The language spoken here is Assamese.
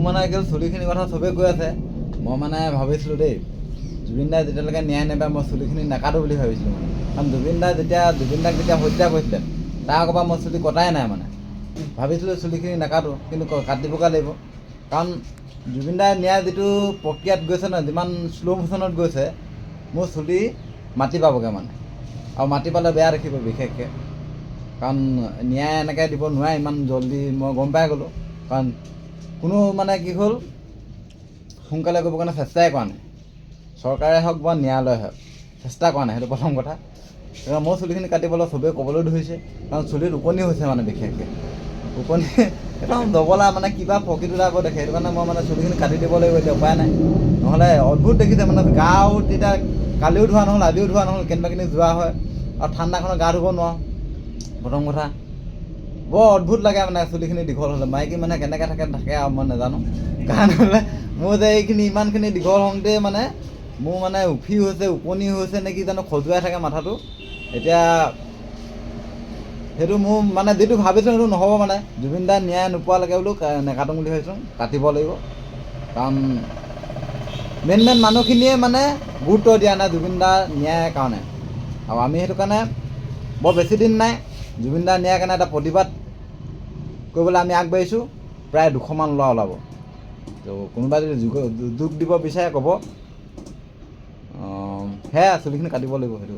মানে কি চুলিখিনিৰ কথা চবেই কৈ আছে। মই মানে ভাবিছিলোঁ দেই, জুবিন দাই যেতিয়ালৈকে ন্যায় নাপায় মই চুলিখিনি নাকাটো বুলি ভাবিছিলোঁ মানে। কাৰণ জুবিন দাক যেতিয়া হত্যা কৰিছিলে তাৰ আগৰ পৰা মই চুলি কটাই নাই মানে। ভাবিছিলোঁ চুলিখিনি নাকাটো, কিন্তু কাটিবগৈ লাগিব। কাৰণ জুবিন দাই ন্যায় যিটো প্ৰক্ৰিয়াত গৈছে নহয়, যিমান শ্ল' মোশ্যনত গৈছে, মোৰ চুলি মাটি পাবগৈ মানে। আৰু মাটি পালে বেয়া দেখিব বিশেষকৈ, কাৰণ ন্যায় এনেকৈ দিব নোৱাৰে ইমান জল্দি। মই গম পাই গ'লোঁ, কাৰণ কোনো মানে কি হ'ল সোনকালে কৰিবৰ কাৰণে চেষ্টাই কৰা নাই। চৰকাৰে হওক বা ন্যায়ালয়ে হওক চেষ্টা কৰা নাই, সেইটো প্ৰথম কথা। মোৰ চুলিখিনি কাটিবলৈ চবেই ক'বলৈ ধৰিছে, কাৰণ চুলিত ওকণি হৈছে মানে বিশেষকৈ ওকণি একদম ডবলা মানে কিবা প্ৰকৃতিটো আকৌ দেখে। সেইটো কাৰণে মই মানে চুলিখিনি কাটি দিব লাগিব, এতিয়া উপায় নাই। নহ'লে অদ্ভুত দেখিছে মানে। গাও তেতিয়া কালিও ধোৱা নহ'ল, আজিও ধোৱা নহ'ল, কেনেবাখিনি যোৱা হয়। আৰু ঠাণ্ডাখনত গা ধুব নোৱাৰোঁ, প্ৰথম কথা। বৰ অদ্ভুত লাগে মানে চুলিখিনি দীঘল হ'লে। মাইকী মানে কেনেকৈ থাকে আৰু মই নাজানো। কাৰণ মোৰ যে এইখিনি ইমানখিনি দীঘল হওঁতেই মানে মোৰ মানে উফি হৈছে, ওকণি হৈছে নে কি জানো, খজুৱাই থাকে মাথাটো। এতিয়া সেইটো মোৰ মানে যিটো ভাবিছোঁ সেইটো নহ'ব মানে। জুবিন দাই ন্যায় নোপোৱালৈকে বোলো নেকাটো বুলি ভাবিছোঁ, কাটিব লাগিব। কাৰণ মেইন মানুহখিনিয়ে মানে গুৰুত্ব দিয়া নাই জুবিন দাৰ ন্যায়ৰ কাৰণে। আৰু আমি সেইটো কাৰণে বৰ বেছি দিন নাই, জুবিন দাৰ ন্যায়ৰ কাৰণে এটা প্ৰতিবাদ কৰিবলৈ আমি আগবাঢ়িছোঁ। প্ৰায় 200মান ল'ৰা ওলাব। তো কোনোবাই যদি যোগ দিব বিচাৰে ক'ব। সেয়া চুলিখিনি কাটিব লাগিব, সেইটো